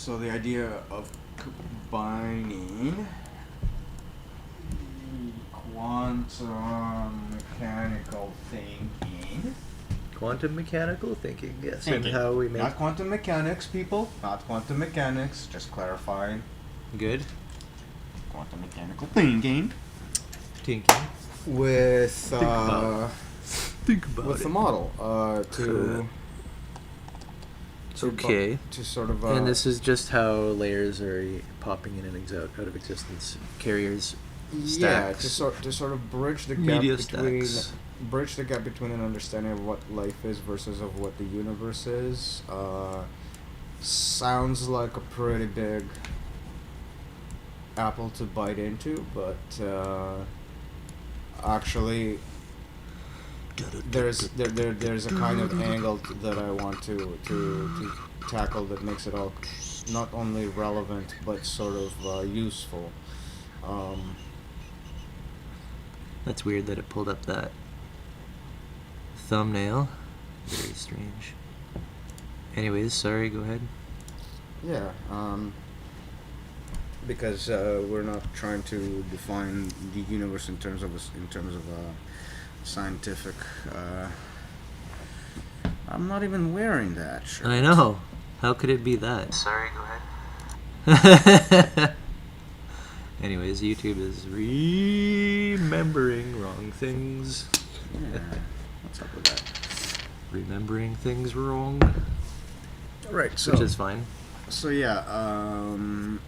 So the idea of combining quantum mechanical thinking. Quantum mechanical thinking, yes. Thinking. And how we make... Not quantum mechanics, people. Not quantum mechanics. Just clarifying. Good. Quantum mechanical thinking. Thinking. With Think about with it. the model Okay. to sort of And this is just how layers are popping in and out of existence. Carriers, stacks. to sort of bridge the Media gap between stacks. an understanding of what life is versus of what the universe is. Sounds like a pretty big apple to bite into, but actually there's a kind of angle that I want to tackle that makes it all not only relevant but sort of useful. That's weird that it pulled up that thumbnail. Very strange. Anyways, sorry, go ahead. Yeah, because we're not trying to define the universe in terms of scientific. I'm not even wearing that shirt. I know. How could it be that? Sorry, go ahead. Anyways, YouTube is remembering wrong things. Yeah, what's up with that? Remembering things wrong. Right, so Which is fine. So yeah, the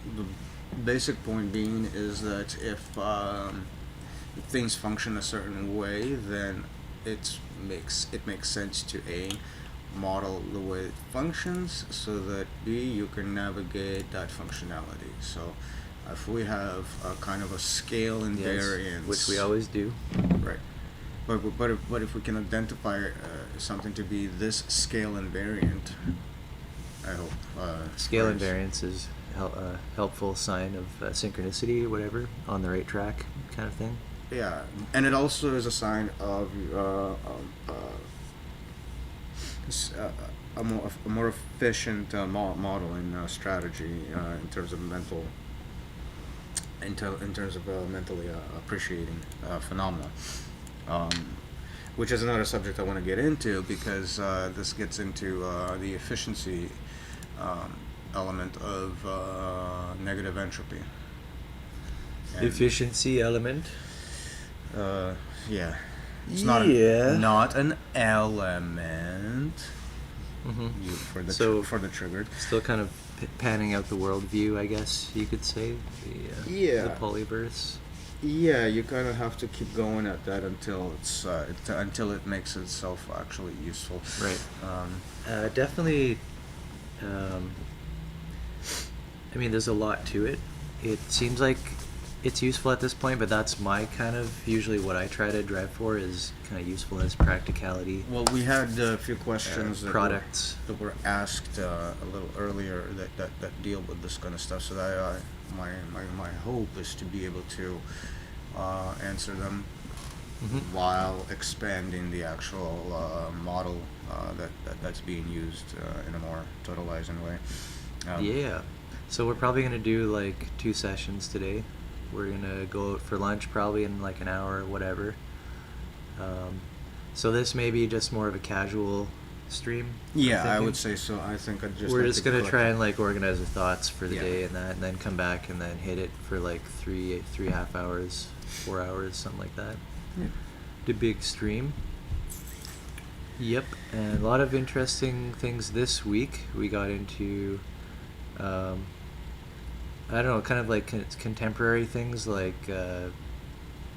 basic point being is that if things function a certain way, then it makes sense to A, model the way it functions, so that B, you can navigate that functionality. So if we have a kind of a scale invariance, which we always do. right, but if we can identify something to be this scale invariant, I hope. Scale invariance is a helpful sign of synchronicity or whatever, on the right track kind of thing. Yeah, and it also is a sign of a more efficient modeling strategy in terms of mentally appreciating phenomena. Which is another subject I want to get into, because this gets into the efficiency element of negative entropy. And Efficiency element. yeah, it's Yeah. not an element. Mm-hmm. For the triggered. Still kind of panning out the worldview, I guess you could say. The Polyverse. Yeah, you kind of have to keep going at that until until it makes itself actually useful. Right. Definitely. I mean, there's a lot to it. It seems like it's useful at this point, but that's my kind of usually what I try to drive for is kind of usefulness, practicality. Well, we had a few questions that were asked a little earlier that deal with this kind of stuff. So that my hope is to be able to answer them while expanding the actual model that's being used in a more totalizing way. Yeah. So we're probably going to do like 2 sessions today. We're going to go out for lunch probably in like an hour or whatever. So this may be just more of a casual stream. Yeah, I would say so. I think we're just going to try and like organize our thoughts for the day and then come back and then hit it for like 3.5 hours, 4 hours, something like that. Yeah. The big stream. Yep. And a lot of interesting things this week. We got into I don't know, kind of like contemporary things, like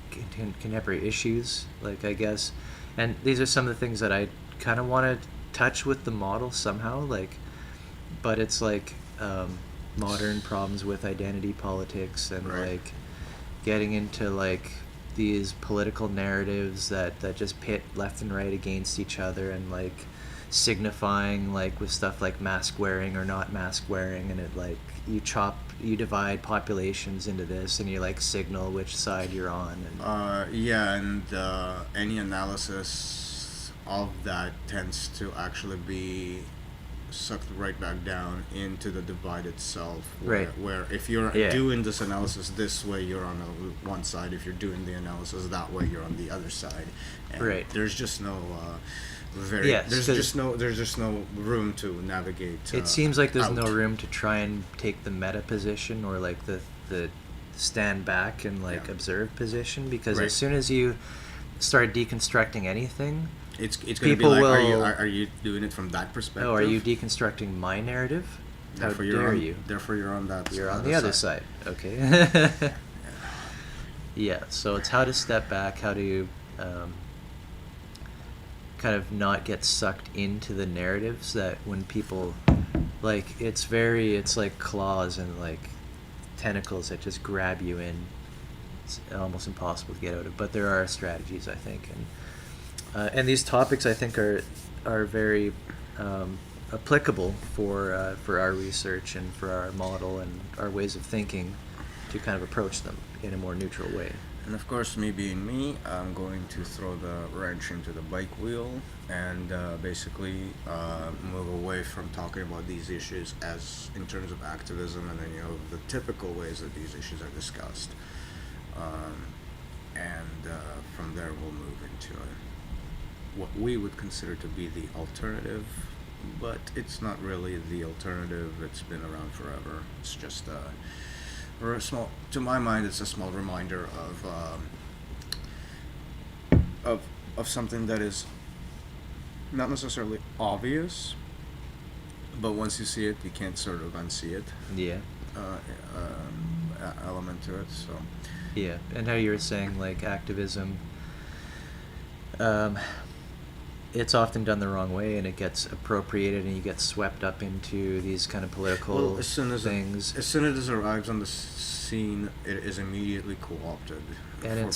contemporary issues, like I guess. And these are some of the things that I kind of want to touch with the model somehow, like, but it's like modern problems with identity politics and like getting into like these political narratives that just pit left and right against each other, and like signifying like with stuff like mask wearing or not mask wearing, and it like you divide populations into this and you like signal which side you're on, and and any analysis of that tends to actually be sucked right back down into the divide itself. Right. Where if you're Yeah. doing this analysis this way, you're on one side. If you're doing the analysis that way, you're on the other side. And Right. there's just no Yes, there's just no room to navigate. It seems like there's out. no room to try and take the meta position or like the stand back and like Yeah. observe position, because Right. as soon as you start deconstructing anything, It's going to be people like, will. are you doing it from that perspective? Oh, are you deconstructing my narrative? How Therefore, dare you? Therefore, you're on that. You're on the other side. Okay. Yeah. So it's how to step back, how to kind of not get sucked into the narratives that when people like it's like claws and like tentacles that just grab you in. It's almost impossible to get out of. But there are strategies, I think, and these topics I think are very applicable for our research and for our model and our ways of thinking to kind of approach them in a more neutral way. And of course, me being me, I'm going to throw the wrench into the bike wheel and basically move away from talking about these issues as in terms of activism and then the typical ways that these issues are discussed. And from there, we'll move into what we would consider to be the alternative, but it's not really the alternative. It's been around forever. It's just or a small, to my mind, it's a small reminder of something that is not necessarily obvious, but once you see it, you can't sort of unsee it. Yeah. Element to it. So. Yeah, and how you were saying like activism, it's often done the wrong way, and it gets appropriated, and you get swept up into these kind of political as soon as things. As soon as it arrives on the scene, it is immediately co-opted. And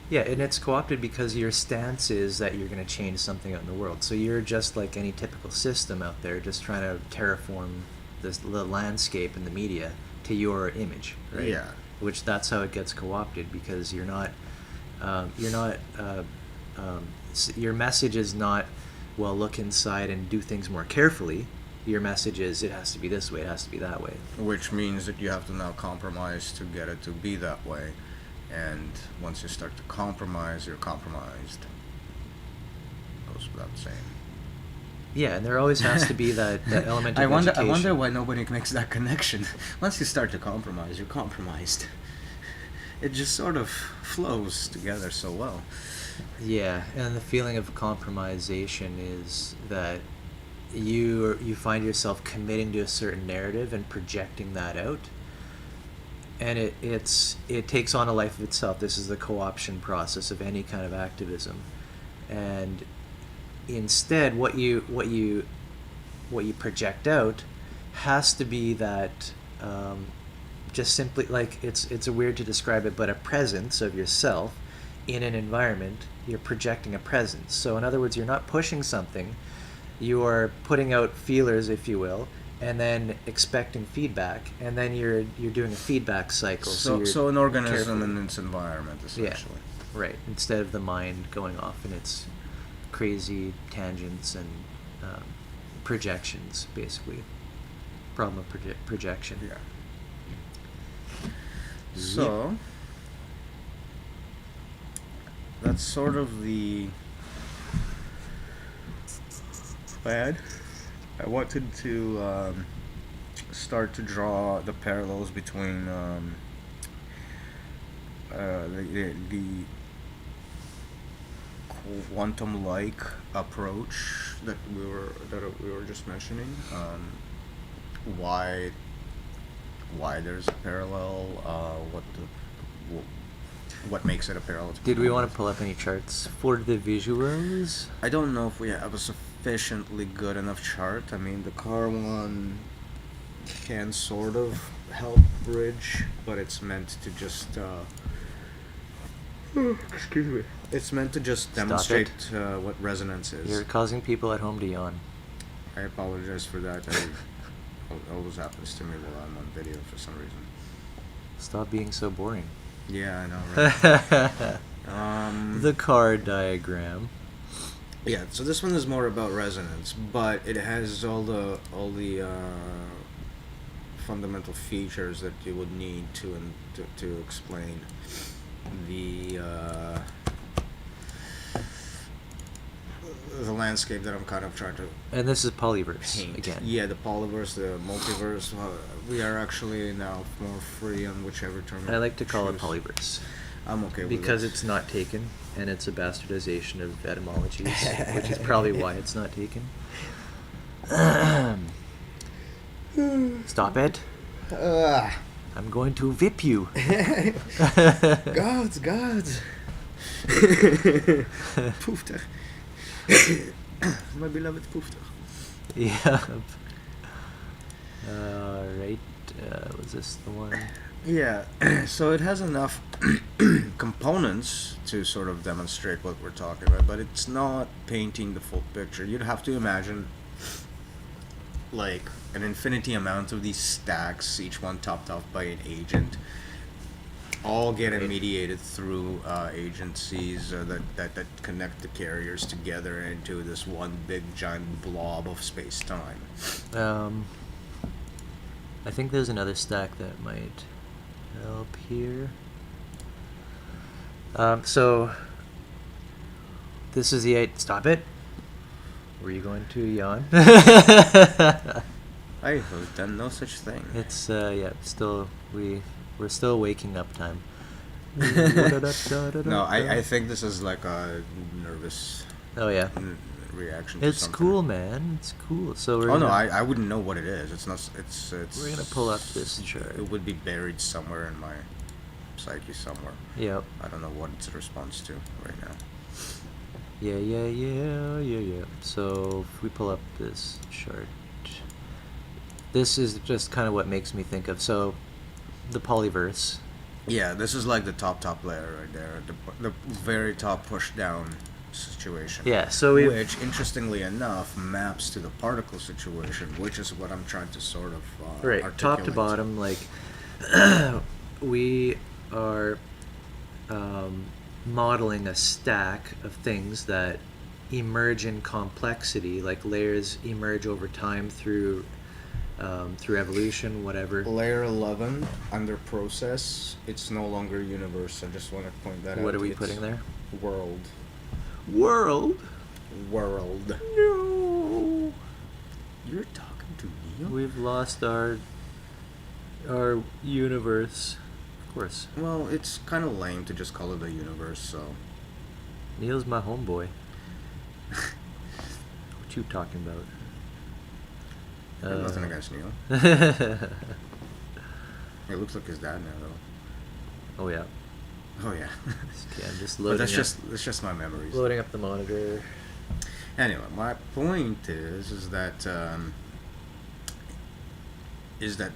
yeah, and it's co-opted because your stance is that you're going to change something out in the world. So you're just like any typical system out there, just trying to terraform the landscape and the media to your image, right? Yeah. Which that's how it gets co-opted, because your message is not, well, look inside and do things more carefully. Your message is, it has to be this way, it has to be that way. Which means that you have to now compromise to get it to be that way. And once you start to compromise, you're compromised. Goes without saying. Yeah, and there always has to be that element of education. I wonder why nobody makes that connection. Once you start to compromise, you're compromised. It just sort of flows together so well. Yeah, and the feeling of compromisation is that you find yourself committing to a certain narrative and projecting that out, and it takes on a life of itself. This is the co-option process of any kind of activism, and instead what you project out has to be that just simply, like, it's weird to describe it, but a presence of yourself in an environment. You're projecting a presence. So in other words, you're not pushing something, you are putting out feelers, if you will, and then expecting feedback, and then you're doing a feedback cycle. So an organism in its environment, essentially. Yeah, right. Instead of the mind going off in its crazy tangents and projections, basically. Problem of projection. Yeah. So that's sort of the plan. I wanted to start to draw the parallels between the quantum-like approach that we were just mentioning. Why there's a parallel? What makes it a parallel? Did we want to pull up any charts for the visuals? I don't know if we have a sufficiently good enough chart. I mean, the car one can sort of help bridge, but it's meant to just excuse me. It's meant to just demonstrate what resonance is. You're causing people at home to yawn. I apologize for that. It always happens to me while I'm on video for some reason. Stop being so boring. Yeah, I know, right? The car diagram. Yeah, so this one is more about resonance, but it has all the fundamental features that you would need to explain the the landscape that I'm kind of trying to And this is Polyverse paint. again. Yeah, the polyverse, the multiverse. We are actually now more free on whichever term. I like to call it choose. Polyverse I'm okay with because it. it's not taken, and it's a bastardization of etymologies, which is probably why it's not taken. Stop it! I'm going to whip you. Gods. Poofter. My beloved Poofter. Yeah. Right. Was this the one? Yeah, so it has enough components to sort of demonstrate what we're talking about, but it's not painting the full picture. You'd have to imagine like an infinity amount of these stacks, each one topped off by an agent, all getting mediated through agencies that connect the carriers together into this one big giant blob of space-time. I think there's another stack that might help here. So this is the eight. Stop it. Were you going to yawn? I have done no such thing. It's still we're still waking up time. No, I think this is like a nervous Oh yeah. reaction to It's something. cool, man. It's cool. So we're Oh no, gonna, I wouldn't know what it is. It's not. It's. we're gonna pull up this chart. It would be buried somewhere in my psyche somewhere. Yep. I don't know what it's a response to right now. Yeah. So if we pull up this chart, this is just kind of what makes me think of the Polyverse. Yeah, this is like the top layer right there. The very top push down situation. Yeah. So we Which, interestingly enough, maps to the particle situation, which is what I'm trying to sort of right top to articulate. bottom, like we are modeling a stack of things that emerge in complexity, like layers emerge over time through evolution, whatever. Layer 11 under process. It's no longer universe. I just want to point that out. What are we It's putting there? World. World. No. You're talking to Neo? We've lost our universe. Of course. Well, it's kind of lame to just call it a universe, so. Neil's my homeboy. What you talking about? I have nothing against Neo. It looks like his dad now, though. Oh yeah. Oh yeah. Okay, I'm just But loading. that's just my memories. Loading up the monitor. Anyway, my point is that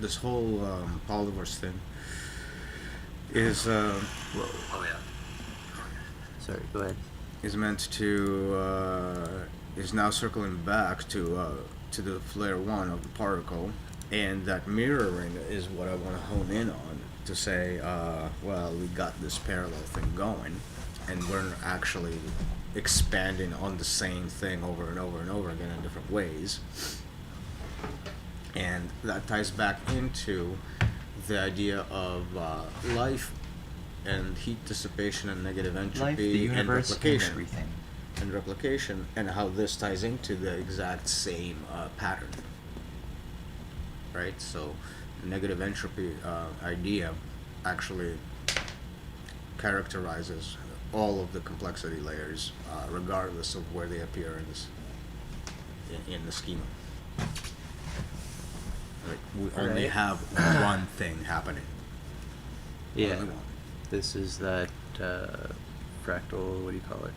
this whole Polyverse thing is Whoa. Oh yeah. Sorry. Go ahead. is meant to is now circling back to the layer 1 of the particle, and that mirroring is what I want to hone in on to say, well, we got this parallel thing going, and we're actually expanding on the same thing over and over and over again in different ways, and that ties back into the idea of life and heat dissipation and negative entropy Life, the universe, and replication. and everything. And replication, and how this ties into the exact same pattern. Right? So, negative entropy idea actually characterizes all of the complexity layers, regardless of where they appear in the schema. Like, we only Right. have one thing happening. Yeah. Only one. This is that fractal. What do you call it?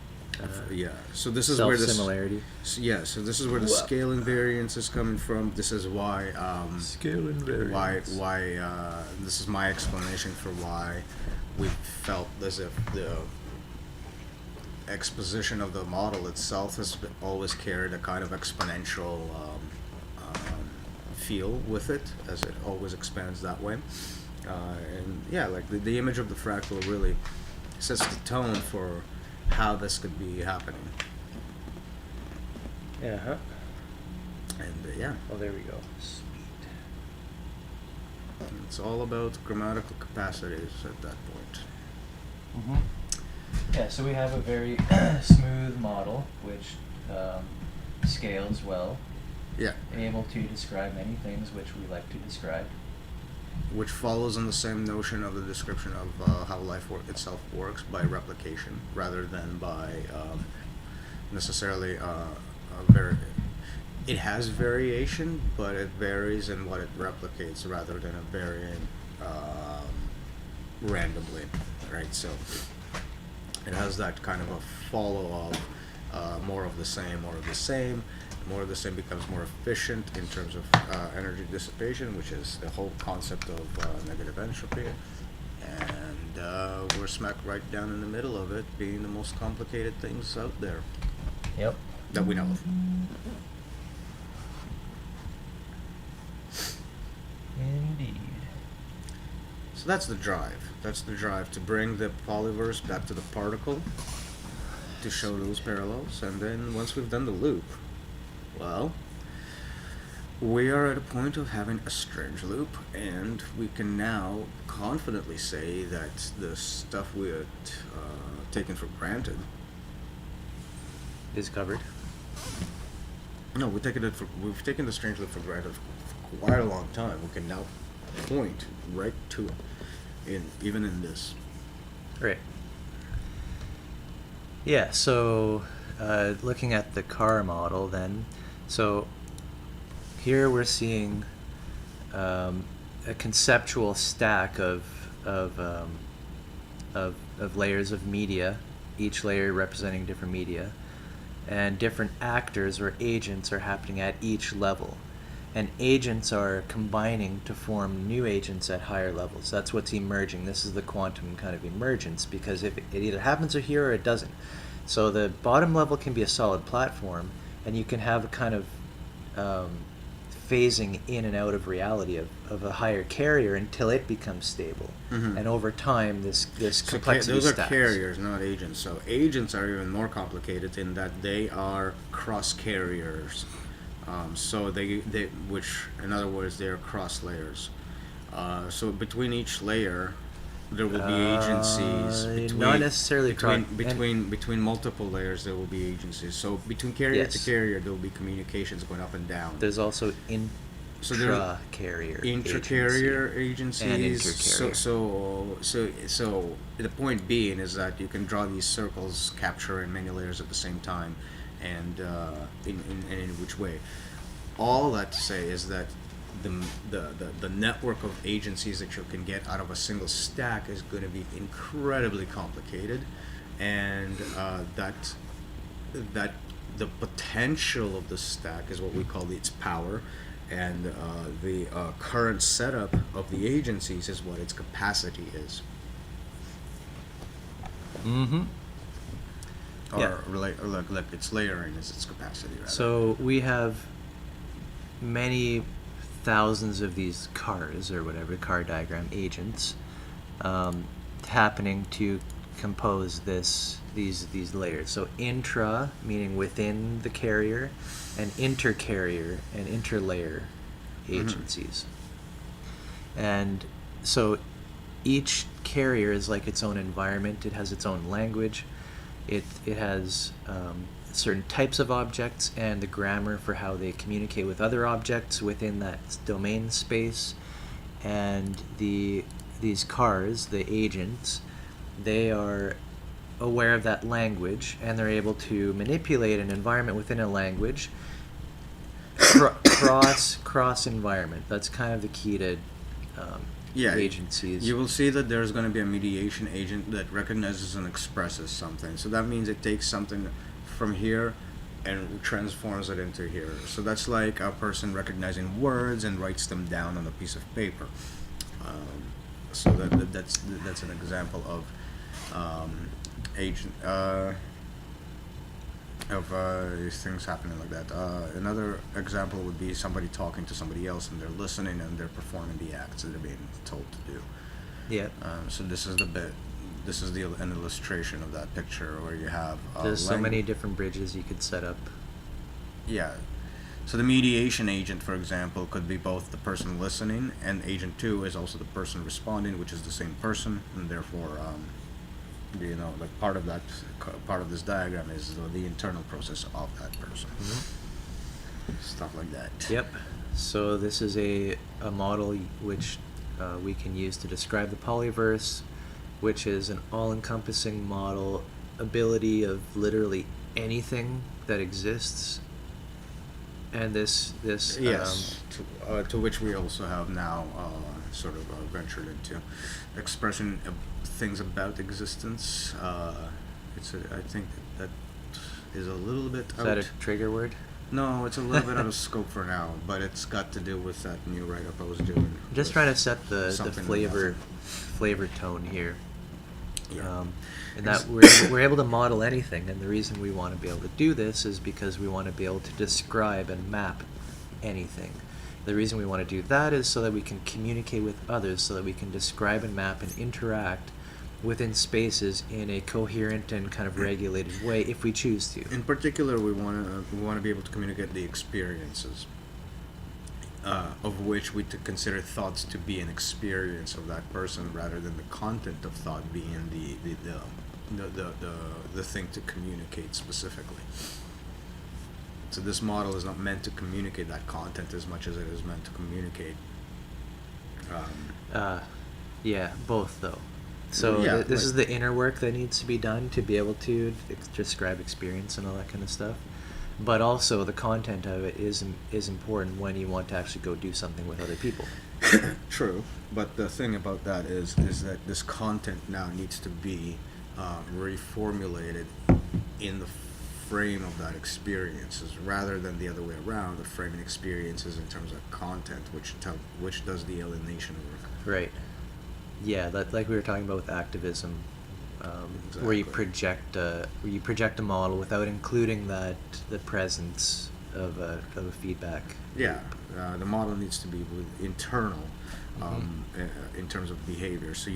Yeah. So this is where this. Self-similarity. So this is where the scale invariance is coming from. This is why. Scale invariance. Why? This is my explanation for why we felt as if the exposition of the model itself has always carried a kind of exponential feel with it, as it always expands that way. And yeah, like the image of the fractal really sets the tone for how this could be happening. Yeah. Huh? And yeah, Oh, there we go. Speed. it's all about grammatical capacities at that point. Mm-hmm. Yeah, so we have a very smooth model which scales well, Yeah, able to describe many things which we like to describe. which follows on the same notion of the description of how life itself works by replication rather than by necessarily it has variation, but it varies in what it replicates rather than it varying randomly, right? So it has that kind of a follow of more of the same, more of the same. More of the same becomes more efficient in terms of energy dissipation, which is the whole concept of negative entropy. And we're smack right down in the middle of it, being the most complicated things out there Yep. that we know of. Indeed. So that's the drive. That's the drive to bring the polyverse back to the particle, to show those parallels, and then once we've done the loop, well, we are at a point of having a strange loop, and we can now confidently say that the stuff we had taken for granted. Is covered. No, we've taken the strange loop for granted for quite a long time. We can now point right to it, even in this. Right. Yeah, so looking at the car model then, so here we're seeing a conceptual stack of layers of media, each layer representing different media, and different actors or agents are happening at each level. And agents are combining to form new agents at higher levels. That's what's emerging. This is the quantum kind of emergence, because if it either happens here or it doesn't. So the bottom level can be a solid platform, and you can have a kind of phasing in and out of reality of a higher carrier until it becomes stable. Mm-hmm. And over time, this So complexity those are stacks. carriers, not agents. So agents are even more complicated in that they are cross carriers. So which in other words, they are cross layers. So between each layer, there will be agencies. Not necessarily between multiple layers, there will be agencies. So between carrier to Yes. carrier, there will be communications going up and down. There's also So there intra-carrier intra-carrier agencies. and intercarrier. So the point being is that you can draw these circles, capturing many layers at the same time, and in which way. All that to say is that the network of agencies that you can get out of a single stack is going to be incredibly complicated, and that the potential of the stack is what we call its power, and the current setup of the agencies is what its capacity is. Mm-hmm. Or like its layering is its capacity, rather. So we have many thousands of these cars, or whatever, car diagram agents, happening to compose these layers. So intra, meaning within the carrier, and intercarrier and interlayer agencies. And so each carrier is like its own environment. It has its own language. It has certain types of objects and the grammar for how they communicate with other objects within that domain space. And these cars, the agents, they are aware of that language, and they're able to manipulate an environment within a language cross environment. That's kind of the key to agencies. You will see that there's going to be a mediation agent that recognizes and expresses something. So that means it takes something from here and transforms it into here. So that's like a person recognizing words and writes them down on a piece of paper. So that's an example of agent of these things happening like that. Another example would be somebody talking to somebody else, and they're listening and they're performing the acts that they're being told to do. Yeah. So this is an illustration of that picture where you have There's so many different bridges you could set up. yeah. So the mediation agent, for example, could be both the person listening, and agent two is also the person responding, which is the same person, and therefore, like part of this diagram is the internal process of that person. Stuff like that. Yep. So this is a model which we can use to describe the polyverse, which is an all-encompassing model, ability of literally anything that exists. And this Yes, to which we also have now sort of ventured into expressing things about existence. I think that is a little bit is out. that a trigger word? No, it's a little bit out of scope for now, but it's got to do with that new write-up I was doing. I'm just trying to set the something flavor tone here. Yeah. And that we're able to model anything, and the reason we want to be able to do this is because we want to be able to describe and map anything. The reason we want to do that is so that we can communicate with others, so that we can describe and map and interact within spaces in a coherent and kind of regulated way if we choose to. In particular, we want to be able to communicate the experiences, of which we consider thoughts to be an experience of that person, rather than the content of thought being the thing to communicate specifically. So this model is not meant to communicate that content as much as it is meant to communicate. Yeah, both though. So Yeah, this is the inner work that needs to be done to be able to describe experience and all that kind of stuff. But also the content of it is important when you want to actually go do something with other people. True, but the thing about that is that this content now needs to be reformulated in the frame of that experiences, rather than the other way around, the framing experiences in terms of content, which does the alienation work. Right. Yeah, that, like we were talking about with activism, where you project a model without including the presence of a feedback. Yeah, the model needs to be internal, in terms of behavior. So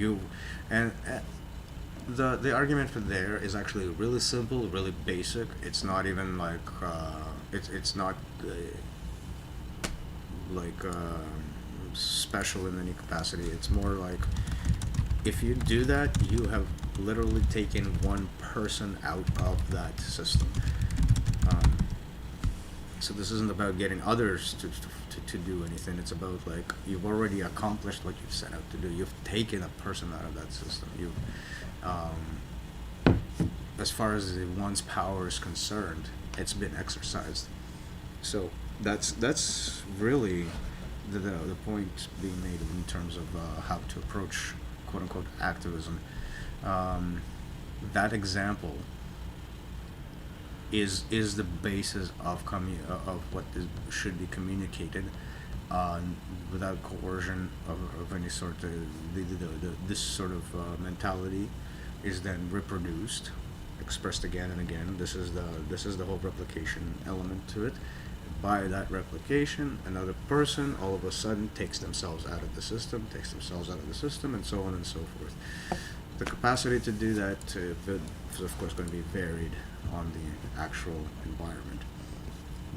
the argument for there is actually really simple, really basic. It's not even like it's not special in any capacity. It's more like, if you do that, you have literally taken one person out of that system. So this isn't about getting others to do anything. It's about, like, you've already accomplished what you've set out to do. You've taken a person out of that system. As far as one's power is concerned, it's been exercised. So that's really the point being made in terms of how to approach quote unquote activism. That example is the basis of what should be communicated, without coercion of any sort. This sort of mentality is then reproduced, expressed again and again. This is the whole replication element to it. By that replication, another person all of a sudden takes themselves out of the system, and so on and so forth. The capacity to do that is of course going to be varied on the actual environment.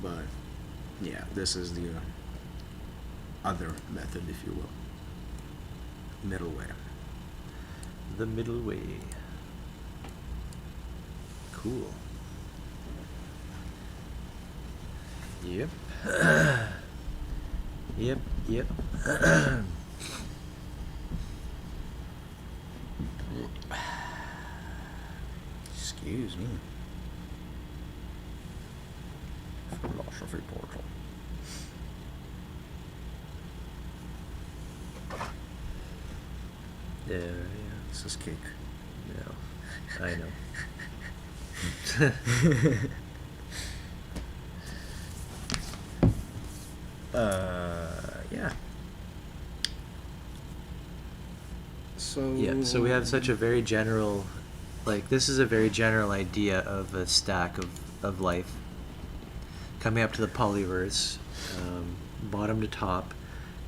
But yeah, this is the other method, if you will. Middle way. The middle way. Cool. Yep. Yep. Excuse me. Philosophy portal. Yeah. This is cake. No, I know. Yeah. So we have such a very general, this is a very general idea of a stack of life coming up to the polyverse, bottom to top.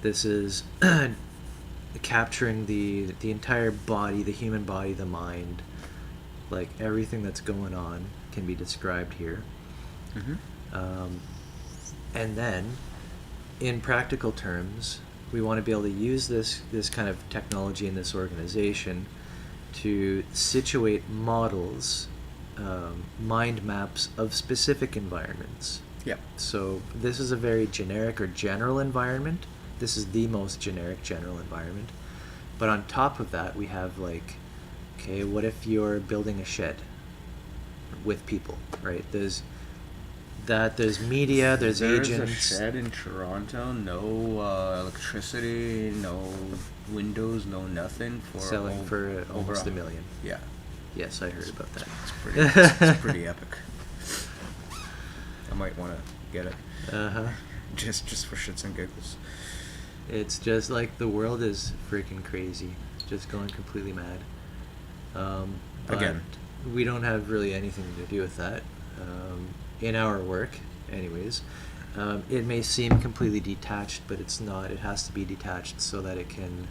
This is capturing the entire body, the human body, the mind, everything that's going on can be described here. And then, in practical terms, we want to be able to use this kind of technology in this organization to situate models, mind maps of specific environments. Yep. So this is a very generic or general environment. This is the most generic general environment. But on top of that, we have like, okay, what if you're building a shed with people, right? There's media, there's agents. There's a shed in Toronto, no electricity, no windows, no nothing for selling for almost $1 million. Yeah. Yes, I heard about that. It's pretty epic. I might want to get it. Just for shits and giggles. It's just like the world is freaking crazy, just going completely mad. But Again, we don't have really anything to do with that. In our work, anyways. It may seem completely detached, but it's not. It has to be detached so that it can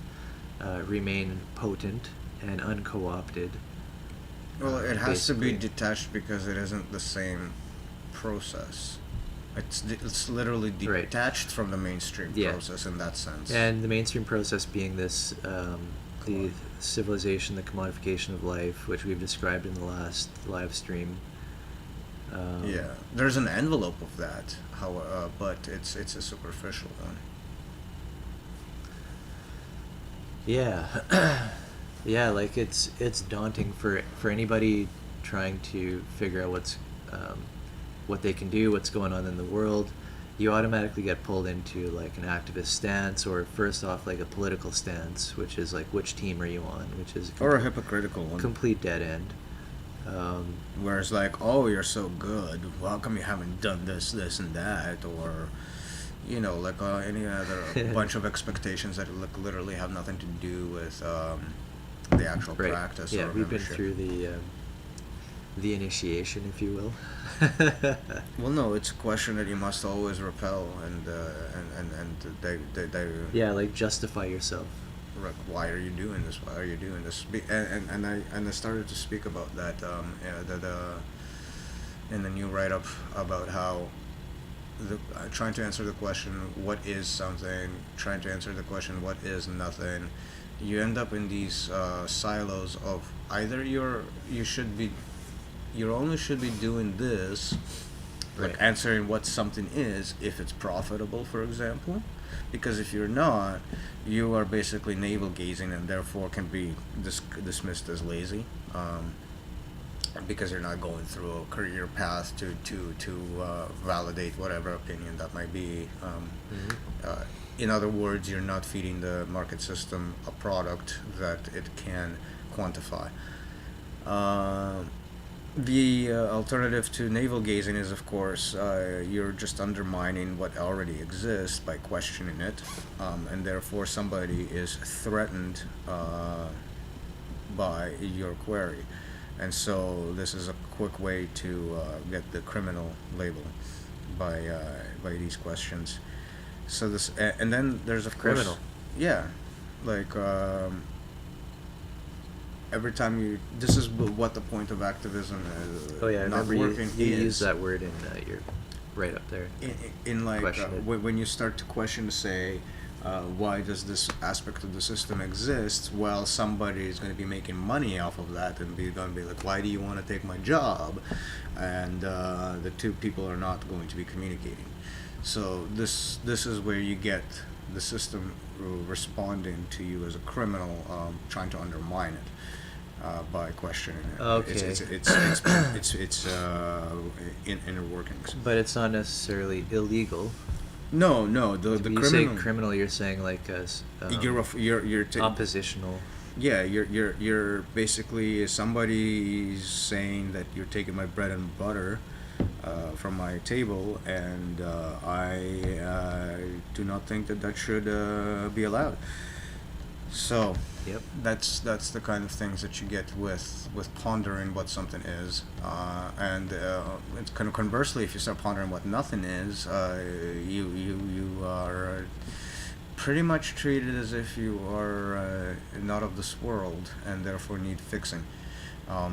remain potent and unco-opted. Well, it has to be basically. detached because it isn't the same process. It's literally Right. detached from the mainstream Yeah. process in that sense. And the mainstream process being this, the civilization, the commodification of life, which we've described in the last live stream. Yeah, there's an envelope of that, but it's a superficial one. Yeah. Yeah, like it's daunting for anybody trying to figure out what they can do, what's going on in the world. You automatically get pulled into like an activist stance, or first off like a political stance, which is like which team are you on, which is Or a hypocritical one. complete dead end. Where it's like, oh, you're so good. Well, how come you haven't done this, and that? Or, like any other bunch of expectations that literally have nothing to do with the actual Right. practice Yeah, or we've been membership. through the initiation, if you will. Well, no, it's a question that you must always repel, and they Yeah, like justify yourself. why are you doing this? Why are you doing this? I started to speak about that in the new write-up about how trying to answer the question what is something, trying to answer the question what is nothing. You end up in these silos of either you only should be doing this, like Right. answering what something is if it's profitable, for example, because if you're not, you are basically navel gazing and therefore can be dismissed as lazy, because you're not going through a career path to validate whatever opinion that might be. In other words, you're not feeding the market system a product that it can quantify. The alternative to navel gazing is, of course, you're just undermining what already exists by questioning it, and therefore somebody is threatened by your query. And so this is a quick way to get the criminal label by these questions. So this, and then there's of course, Criminal. yeah, like every time this is what the point of activism is. Oh yeah, I not remember working you is. used that word in your right up there. In like Question it. when you start to question, say, why does this aspect of the system exist? Well, somebody is going to be making money off of that, and going to be like, why do you want to take my job? And the two people are not going to be communicating. So this is where you get the system responding to you as a criminal, trying to undermine it by questioning it. Okay. It's inner workings. But it's not necessarily illegal. No, the When you criminal. say criminal, you're saying like You're oppositional. Yeah, you're basically somebody's saying that you're taking my bread and butter from my table, and I do not think that should be allowed. So Yep. that's the kind of things that you get with pondering what something is, and it's kind of conversely, if you start pondering what nothing is, you are pretty much treated as if you are not of this world and therefore need fixing,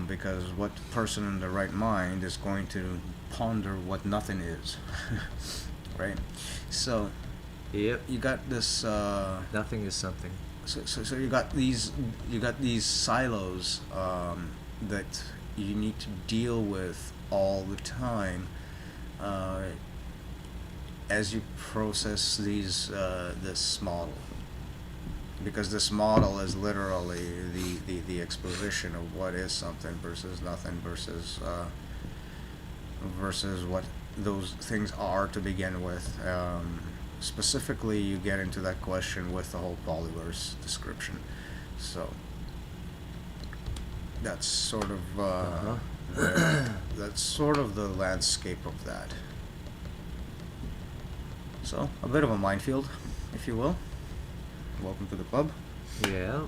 because what person in the right mind is going to ponder what nothing is? right? So Yep. you got this. Nothing is something. So you got these silos that you need to deal with all the time uh, as you process this model, because this model is literally the exposition of what is something versus nothing versus what those things are to begin with. Specifically, you get into that question with the whole polyverse description. So that's sort of that's sort of the landscape of that. So a bit of a minefield, if you will. Welcome to the club. Yeah.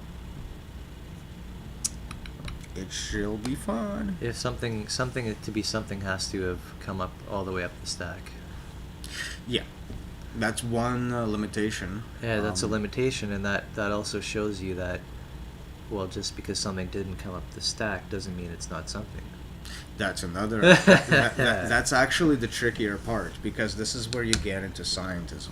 It shall be fun. If something to be something has to have come up all the way up the stack. Yeah, that's one limitation. Yeah, that's a limitation, and that also shows you that, well, just because something didn't come up the stack doesn't mean it's not something. That's another. That's actually the trickier part, because this is where you get into scientism.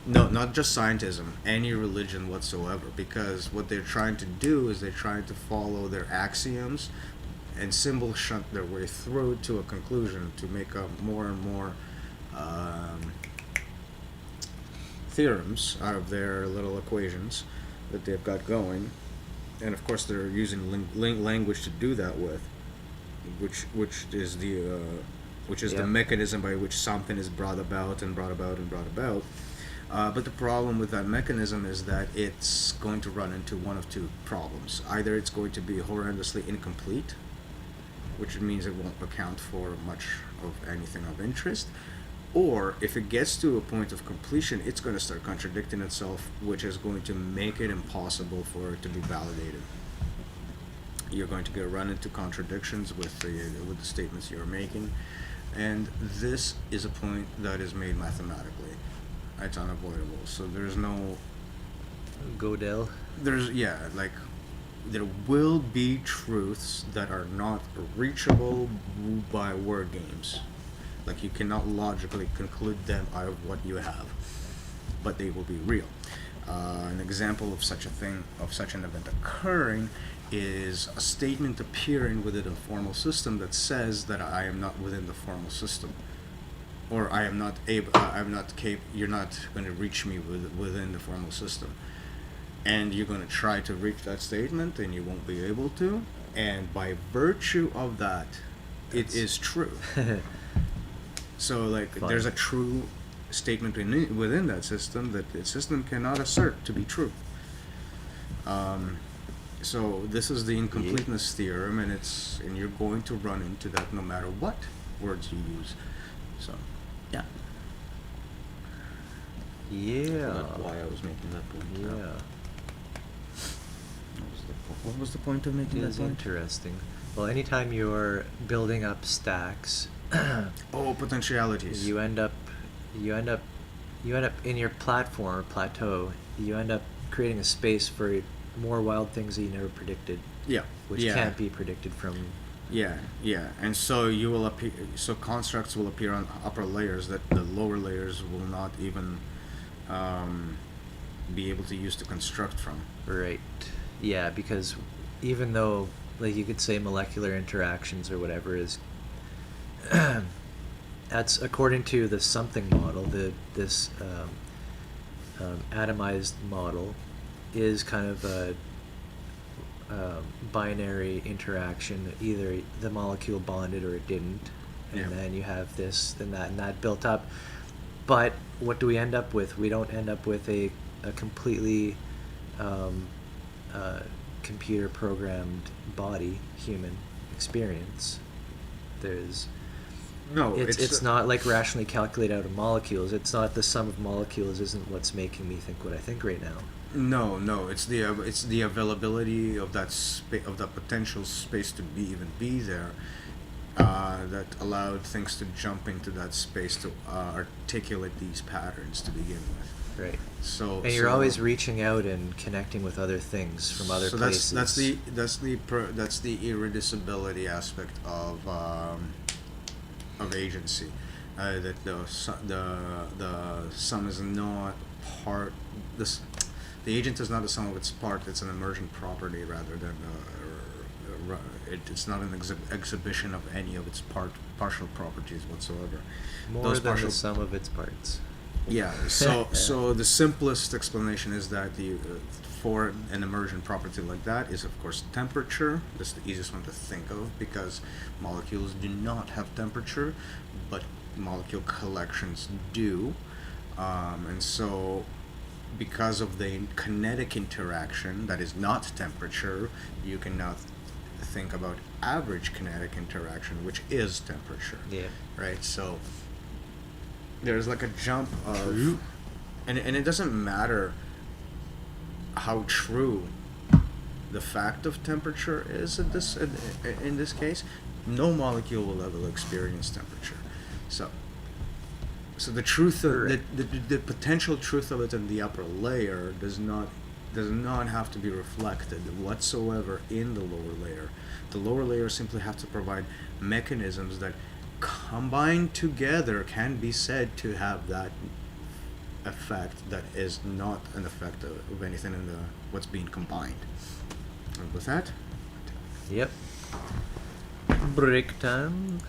No, not just scientism, any religion whatsoever, because what they're trying to do is they're trying to follow their axioms and symbol shunt their way through to a conclusion to make up more and more theorems out of their little equations that they've got going. And of course they're using language to do that with, which is the mechanism by which something is brought about and brought about and brought about. But the problem with that mechanism is that it's going to run into one of two problems. Either it's going to be horrendously incomplete, which means it won't account for much of anything of interest, or if it gets to a point of completion, it's going to start contradicting itself, which is going to make it impossible for it to be validated. You're going to run into contradictions with the statements you're making, and this is a point that is made mathematically. It's unavoidable. So there's no Godel. There will be truths that are not reachable by word games. Like, you cannot logically conclude them out of what you have, but they will be real. An example of such an event occurring is a statement appearing within a formal system that says that I am not within the formal system, or I am not able, you're not going to reach me within the formal system. And you're going to try to reach that statement and you won't be able to, and by virtue of that, it is true. So there's a true statement within that system that the system cannot assert to be true. So this is the incompleteness theorem, and you're going to run into that no matter what words you use. So yeah. Yeah. That's why I was making that point. Yeah. What was the point of making It that is point? Interesting. Well, anytime you're building up stacks, potentialities. you end up in your platform or plateau. You end up creating a space for more wild things that you never predicted. Yeah. Which can't be predicted from. Yeah, and so you will appear. So constructs will appear on upper layers that the lower layers will not even be able to use to construct from. Right. Yeah, because even though, like, you could say molecular interactions or whatever is, that's according to the something model. This atomized model is kind of a binary interaction. Either the molecule bonded or it didn't, and then you have this, then that, and that built up. But what do we end up with? We don't end up with a completely computer programmed body, human experience. There's No, it's not like rationally calculated out of molecules. It's not the sum of molecules isn't what's making me think what I think right now. No, it's the availability of that of the potential space to be there that allowed things to jump into that space to articulate these patterns to begin with. Right. So and you're always reaching out and connecting with other things from other places. That's the irreducibility aspect of agency. that the sum is not part this the agent is not the sum of its part. It's an emergent property rather than it's not an exhibition of any of its partial properties whatsoever. More Those than partial the sum of its parts. Yeah, so the simplest explanation is that the for an emergent property like that is of course temperature. That's the easiest one to think of because molecules do not have temperature, but molecule collections do, and so because of the kinetic interaction that is not temperature, you can now think about average kinetic interaction, which is temperature. Yeah. Right. So there's like a jump of, True. and it doesn't matter how true the fact of temperature is in this case. No molecule will ever experience temperature. So the truth of the potential truth of it in the upper layer does not have to be reflected whatsoever in the lower layer. The lower layer simply have to provide mechanisms that combined together can be said to have that effect that is not an effect of anything in the what's being combined. And with that, Yep. Break time.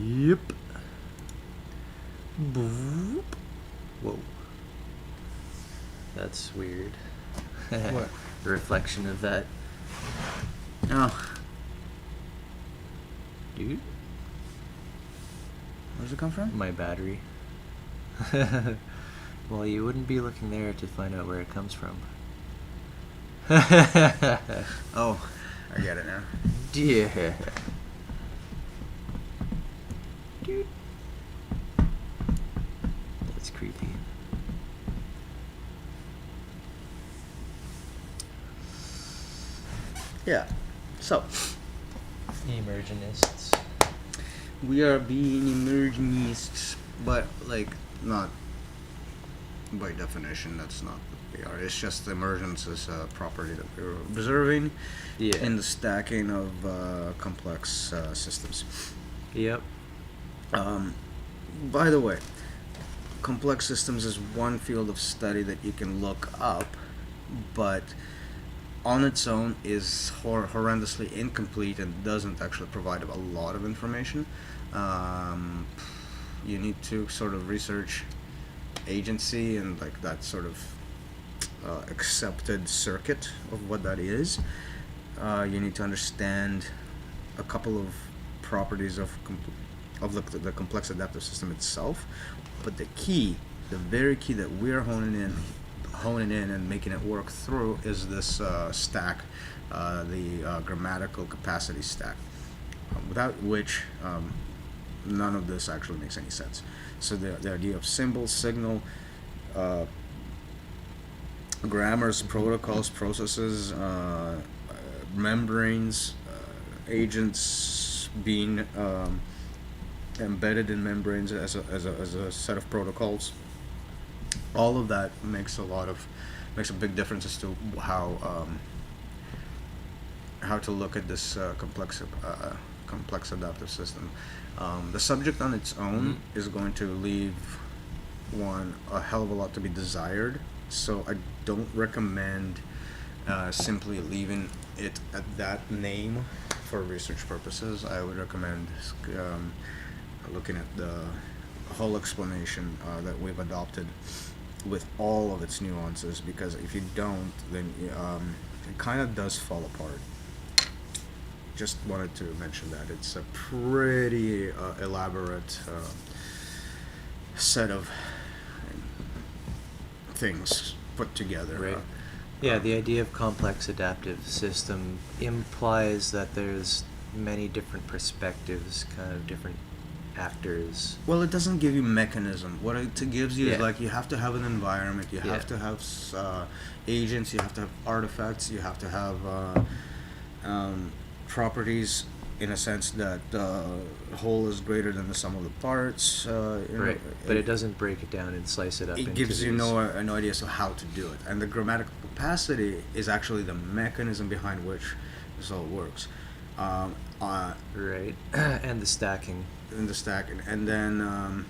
Yep. Boop. Whoa. That's weird. What? The reflection of that. oh, Dude, where's it come from? my battery. Well, you wouldn't be looking there to find out where it comes from. Oh, I get it now. Yeah. Dude. That's creepy. Yeah. So Emergenists. we are being emergenists, but like not by definition. That's not what we are. It's just emergence is a property that we're observing Yeah. in the stacking of complex systems. Yep. By the way, complex systems is one field of study that you can look up, but on its own is horrendously incomplete and doesn't actually provide a lot of information. Um, you need to sort of research agency and like that sort of accepted circuit of what that is. You need to understand a couple of properties of the complex adaptive system itself, but the very key that we're honing in and making it work through is this stack, the grammatical capacity stack, without which none of this actually makes any sense. So the idea of symbol, signal, uh, grammars, protocols, processes, membranes, agents being embedded in membranes as a set of protocols. All of that makes a big difference as to how to look at this complex adaptive system. The subject on its own is going to leave one a hell of a lot to be desired. So I don't recommend simply leaving it at that name for research purposes. I would recommend looking at the whole explanation that we've adopted with all of its nuances, because if you don't, then it kind of does fall apart. Just wanted to mention that it's a pretty elaborate set of things put together. Right. Yeah, the idea of complex adaptive system implies that there's many different perspectives, kind of different actors. Well, it doesn't give you mechanism. What it gives you is Yeah. like you have to have an environment, you have Yeah. to have agents, you have to have artifacts, you have to have properties in a sense that whole is greater than the sum of the parts. Right, but it doesn't break it down and slice it up. It into gives you these- no idea as to how to do it, and the grammatical capacity is actually the mechanism behind which this all works. Right, and the stacking. In the stack, and then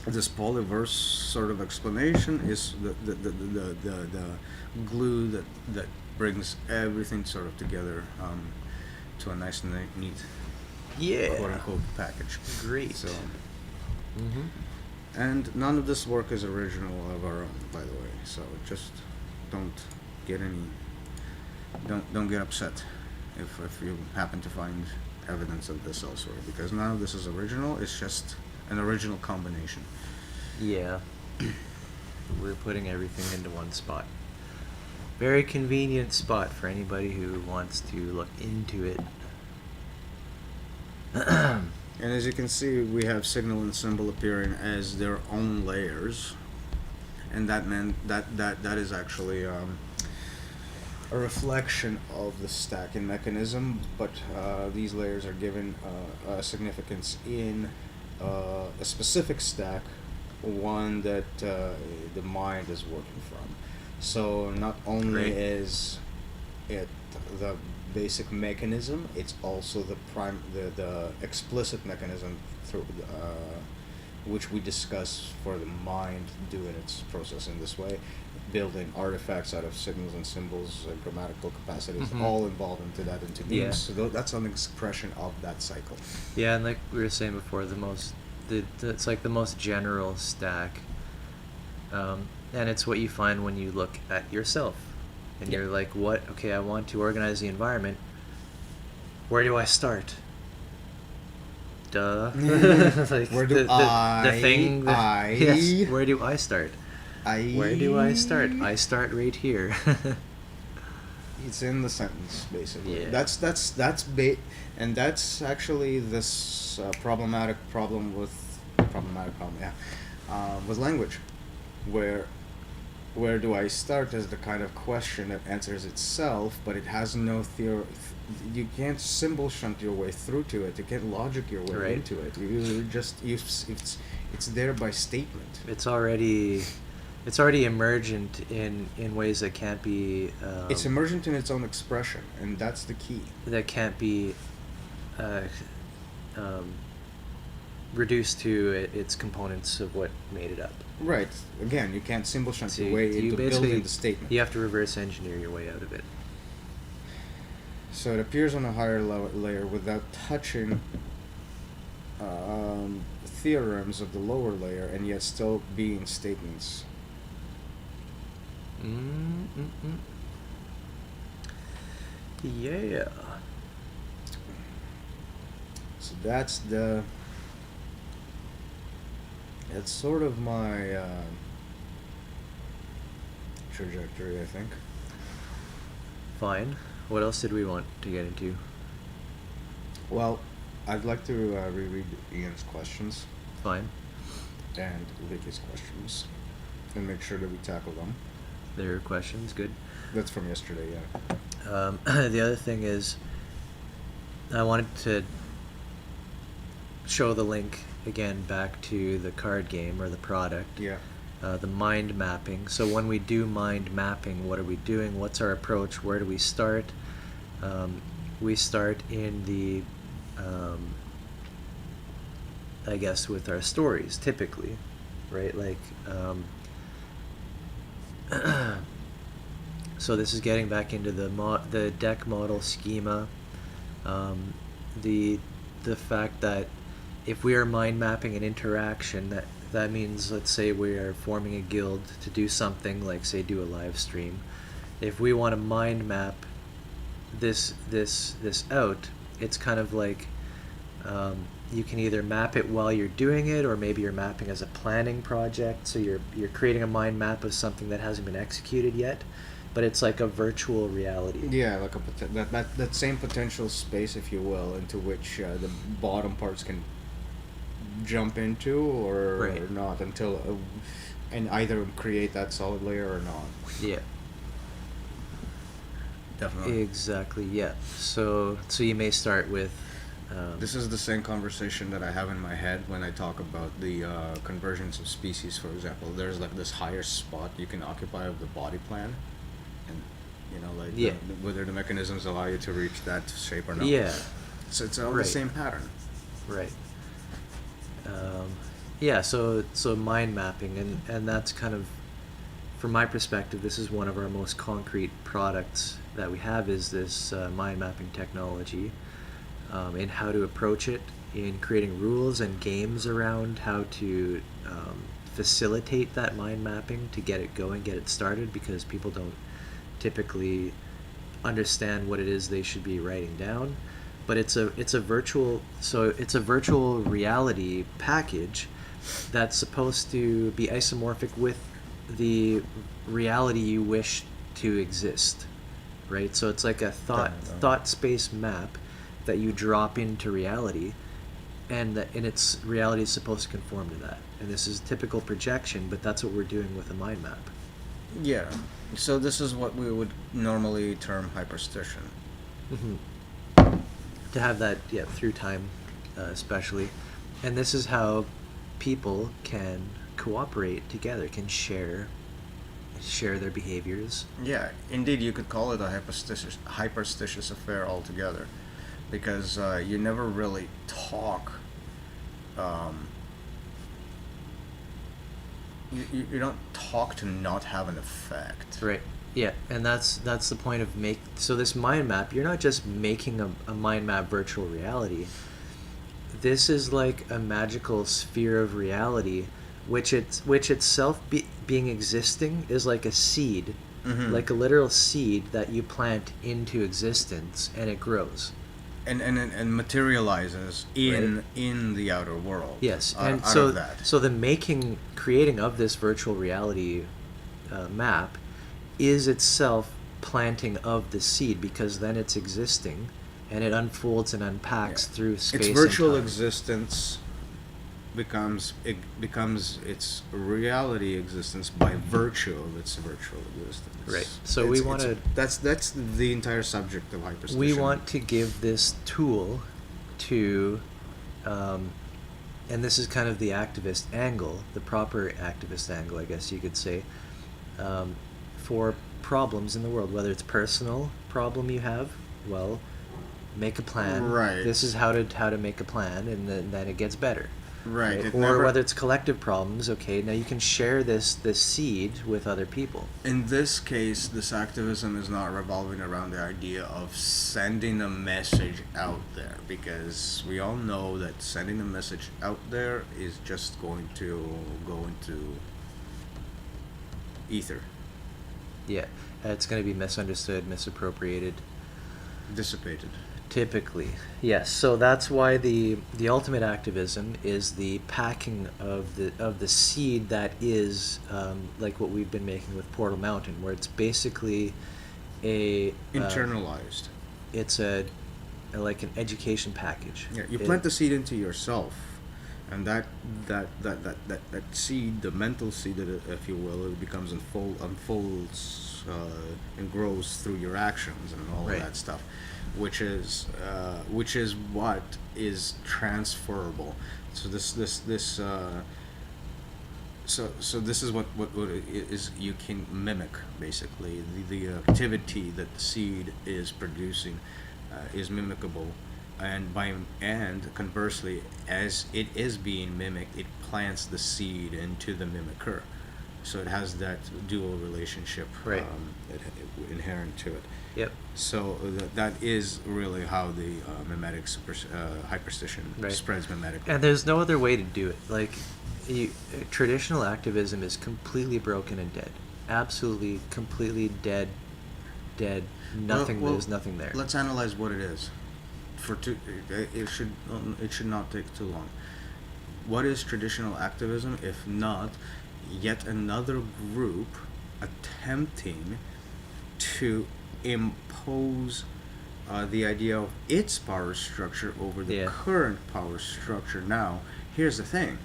this polyverse sort of explanation is the glue that brings everything sort of together to a nice and neat quote unquote package. Great. So, Mm-hmm. and none of this work is original of our own, by the way. So just don't get upset if you happen to find evidence of this elsewhere, because none of this is original. It's just an original combination. Yeah. We're putting everything into one spot. Very convenient spot for anybody who wants to look into it. And as you can see, we have signal and symbol appearing as their own layers, and that meant that is actually a reflection of the stacking mechanism, but these layers are given a significance in a specific stack, one that the mind is working from. So not only Great. is it the basic mechanism, it's also the explicit mechanism through which we discuss for the mind doing its process in this way, building artifacts out of signals and symbols, grammatical capacities, Mhm. all involved into that into use. Yeah. So that's an expression of that cycle. Yeah, and like we were saying before, it's like the most general stack, and it's what you find when you look at yourself, and Yeah. you're like, "What? Okay, I want to organize the environment. Where do I start?" Duh. Like Where do the thing that, yes, where do I start? Where do I start? I start right here. It's in the sentence, basically. Yeah. And that's actually this problematic problem, yeah, with language, where do I start is the kind of question that answers itself, but it has no theory. You can't symbol shunt your way through to it. You can't logic your way Right. into it. It's there by statement. It's already emergent in ways that can't be. It's emergent in its own expression, and that's the key. That can't be reduced to its components of what made it up. Right. Again, you can't symbol shunt So your way you into basically building the statement. you have to reverse engineer your way out of it. So it appears on a higher layer without touching theorems of the lower layer, and yet still being statements. Yeah. So that's sort of my trajectory, I think. Fine. What else did we want to get into? Well, I'd like to reread Ian's questions Fine. and Vicky's questions and make sure that we tackle them. There are questions. Good. That's from yesterday, yeah. The other thing is, I wanted to show the link again back to the card game or the product. Yeah. The mind mapping. So when we do mind mapping, what are we doing? What's our approach? Where do we start? We start in the, I guess, with our stories, typically, right? Like, so this is getting back into the deck model schema. The fact that if we are mind mapping an interaction, that means, let's say we are forming a guild to do something, like say do a live stream. If we want to mind map this out, it's kind of like you can either map it while you're doing it, or maybe you're mapping as a planning project. So you're creating a mind map of something that hasn't been executed yet, but it's like a virtual reality. Yeah, like that same potential space, if you will, into which the bottom parts can jump into or not until and either create that solid layer or not. Yeah. Definitely. Exactly. Yeah. So you may start with. This is the same conversation that I have in my head when I talk about the convergence of species, for example. There's like this higher spot you can occupy of the body plan, and whether the mechanisms allow you to reach that shape or not. Yeah. So it's all the same pattern. Right. Yeah. So mind mapping, and that's kind of, from my perspective, this is one of our most concrete products that we have, is this mind mapping technology. In how to approach it, in creating rules and games around how to facilitate that mind mapping, to get it going, get it started, because people don't typically understand what it is they should be writing down. But it's a virtual reality package that's supposed to be isomorphic with the reality you wish to exist, right? So it's like a thought space map that you drop into reality, and its reality is supposed to conform to that. And this is typical projection, but that's what we're doing with a mind map. Yeah. So this is what we would normally term hyperstition. Mm-hmm. To have that, through time, especially, and this is how people can cooperate together, can share their behaviors. Yeah, indeed, you could call it a hyperstitious affair altogether. Because you never really talk. You don't talk to not have an effect. Right. Yeah, and that's the point of So this mind map, you're not just making a mind map virtual reality. This is like a magical sphere of reality, which itself being existing is like a seed, like a literal seed that you plant into existence, and it grows. And materializes in the outer world. Yes, and so of that. So the creating of this virtual reality map is itself planting of the seed, because then it's existing, and it unfolds and unpacks through space. Its virtual and time. existence becomes its reality existence by virtue of its virtual existence. Right. So we want to. That's the entire subject of hyperstition. We want to give this tool to, and this is kind of the activist angle, the proper activist angle, I guess you could say, for problems in the world, whether it's personal problem you have, well, make a plan. Right. This is how to make a plan, and then it gets better. Right. It Or never. whether it's collective problems, okay, now you can share this seed with other people. In this case, this activism is not revolving around the idea of sending a message out there, because we all know that sending a message out there is just going to go into ether, Yeah, it's going to be misunderstood, misappropriated. dissipated. Typically, yes. So that's why the ultimate activism is the packing of the seed that is like what we've been making with Portal Mountain, where it's basically a Internalized. it's a like an education package. Yeah, you plant the seed into yourself, and that seed, the mental seed, if you will, it becomes unfolds and grows through your actions and all Right. of that stuff, which is what is transferable. So so this is what it is. You can mimic basically the activity that the seed is producing is mimicable, and conversely, as it is being mimicked, it plants the seed into the mimicker, so it has that dual relationship Right. Inherent to it. Yep. So that is really how the mimetic hyperstition Right. spreads mimetically. And there's no other way to do it. Like, traditional activism is completely broken and dead. Absolutely, completely dead. Nothing. Well, There's nothing there. Let's analyze what it is. It should not take too long. What is traditional activism if not yet another group attempting to impose the idea of its power structure over the Yeah. current power structure? Now, here's the thing.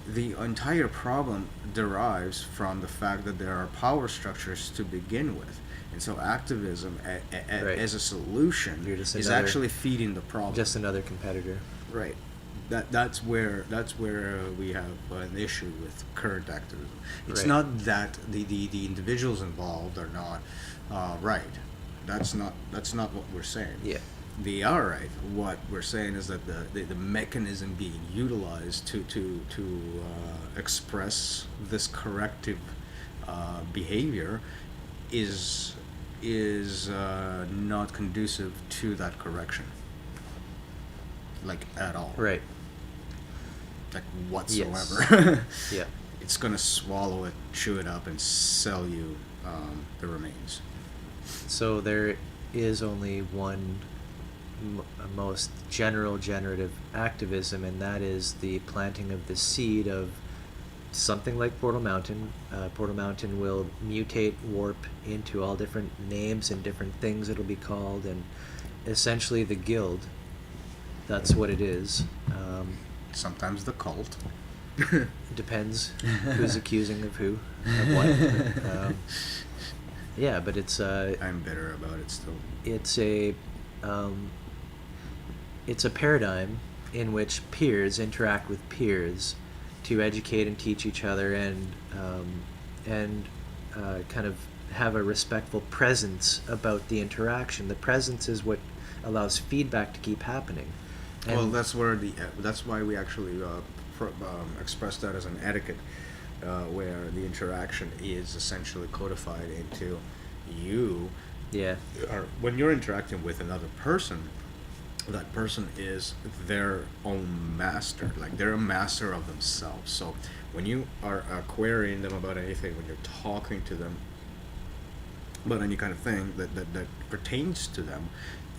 The entire problem derives from the fact that there are power structures to begin with. And so activism Right. as a solution You're just is another- actually feeding the problem. Just another competitor. Right. That's where we have an issue with current activism. It's Right. not that the individuals involved are not right. That's not what we're saying. Yeah. They are right. What we're saying is that the mechanism being utilized to express this corrective behavior is not conducive to that correction, like at all. Right. Like whatsoever. Yeah. It's gonna swallow it, chew it up, and sell you the remains. So there is only one most general generative activism, and that is the planting of the seed of something like Portal Mountain. Portal Mountain will mutate, warp into all different names and different things it'll be called, and essentially the guild, that's what it is. Sometimes the cult. Depends who's accusing of who, of what. Yeah, but it's I'm bitter about it still. it's a paradigm in which peers interact with peers to educate and teach each other, and kind of have a respectful presence about the interaction. The presence is what allows feedback to keep happening. And Well, that's why we actually express that as an etiquette, where the interaction is essentially codified into you. yeah, When you're interacting with another person, that person is their own master. Like, they're a master of themselves. So when you are querying them about anything, when you're talking to them about any kind of thing that pertains to them,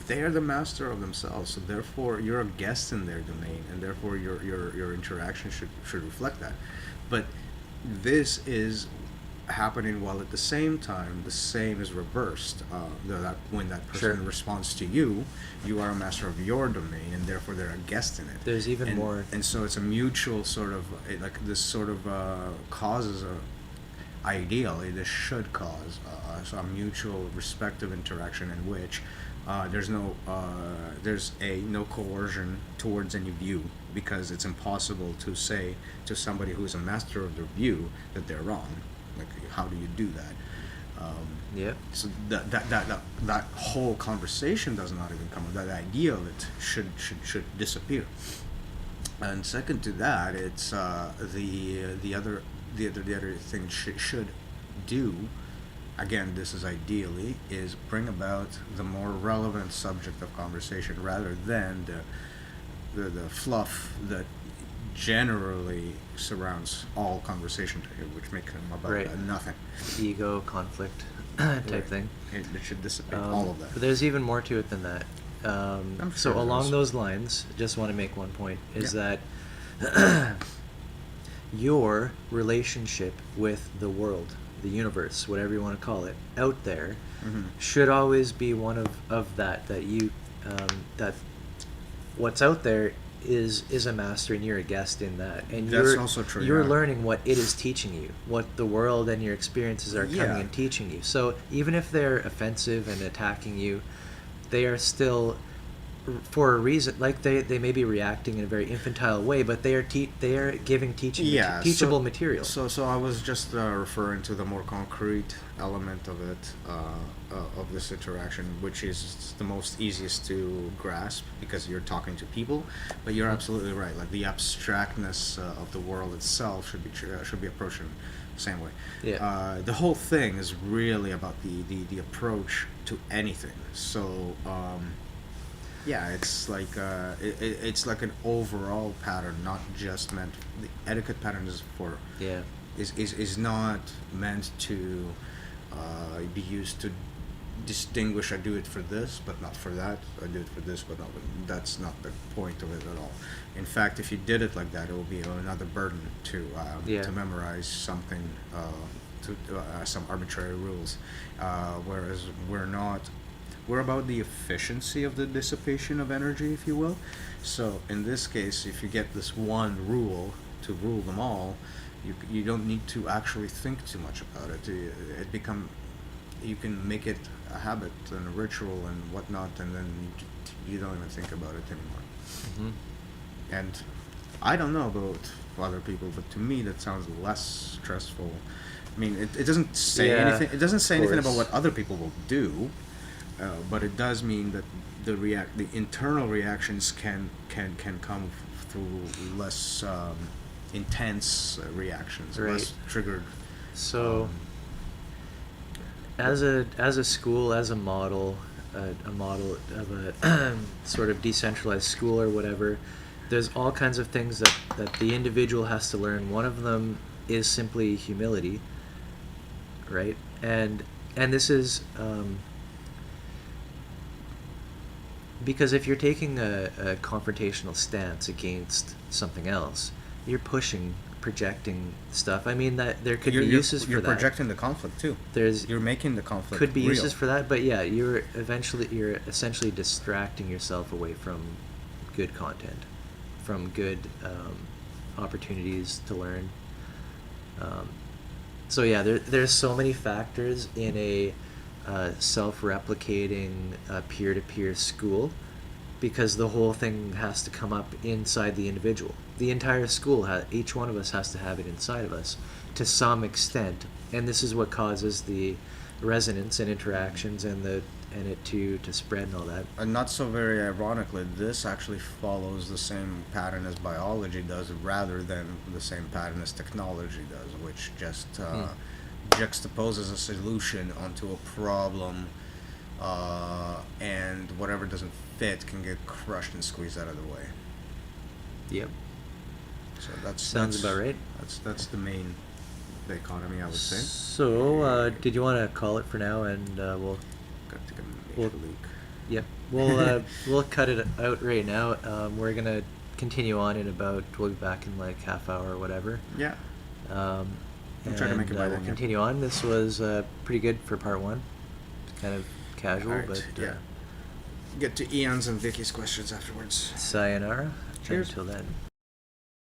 they're the master of themselves. So therefore, you're a guest in their domain, and therefore your interaction should reflect that. But this is happening while at the same time the same is reversed. That when that person Sure. responds to you, you are a master of your domain, and therefore they're a guest in it. There's even more. And so it's a mutual sort of like this sort of causes a. Ideally, this should cause a mutual respective interaction in which there's no coercion towards any view, because it's impossible to say to somebody who is a master of their view that they're wrong. Like, how do you do that? Yep. So that whole conversation does not even come up. That idea of it should disappear. And second to that, it's the other thing should do. Again, this is ideally is bring about the more relevant subject of conversation rather than the fluff that generally surrounds all conversation today, which make them about Right. nothing. Ego, conflict type Right. thing. It should dissipate all of that. But there's even more to it than that. I'm So sure there along is. those lines, just want to make one point, is Yeah. that your relationship with the world, the universe, whatever you want to call it, out there, Mhm. should always be one of that you that what's out there is a master and you're a guest in that, and That's you're also true, you're yeah. learning what it is teaching you, what the world and your experiences are coming Yeah. and teaching you. So even if they're offensive and attacking you, they are still for a reason. Like they may be reacting in a very infantile way, but they are giving teachable material. So I was just referring to the more concrete element of it, of this interaction, which is the most easiest to grasp because you're talking to people. But you're absolutely right. Like the abstractness of the world itself should be approached in the same way. Yeah. The whole thing is really about the approach to anything. So. Yeah, it's like it's like an overall pattern, not just meant. The etiquette pattern Yeah. is not meant to be used to distinguish. I do it for this, but not for that. I do it for this, but not. That's not the point of it at all. In fact, if you did it like that, it would be another burden Yeah. to memorize something, some arbitrary rules. Whereas we're not. We're about the efficiency of the dissipation of energy, if you will. So in this case, if you get this one rule to rule them all, you don't need to actually think too much about it. You can make it a habit and a ritual and whatnot, and then you don't even think about it anymore. Hmm. And I don't know about other people, but to me that sounds less stressful. I mean, it doesn't say Yeah, anything. It doesn't say of anything about course. what other people will do. But it does mean that the internal reactions can come through less intense reactions, Right. less triggered. So, Um, as a school, as a model of a sort of decentralized school or whatever, there's all kinds of things that the individual has to learn. One of them is simply humility, right? And this is because if you're taking a confrontational stance against something else, you're projecting stuff. I mean, that there could be uses for you're that. projecting the conflict too. You're making the conflict Could be real. uses for that, but yeah, you're essentially distracting yourself away from good content, from good opportunities to learn. So yeah, there's so many factors in a self-replicating peer-to-peer school, because the whole thing has to come up inside the individual. The entire school, each one of us has to have it inside of us to some extent, and this is what causes the resonance and interactions and it to spread and all that. And not so very ironically, this actually follows the same pattern as biology does, rather than the same pattern as technology does, which just juxtaposes a solution onto a problem, and whatever doesn't fit can get crushed and squeezed out of the way. Yep. So Sounds about right. That's the main dichotomy, I would say. So, did you want to call it for now, and we'll Got to take a Well- major leak. Yep. We'll cut it out right now. We're gonna continue on in about. We'll be back in like half hour or whatever. Yeah. Um, I'm trying to make it by we'll then, yeah. continue on. This was pretty good for part one. It's kind of casual, Alright, but yeah. Get to Ian's and Vicky's questions afterwards. sayonara. Cheers. Until then.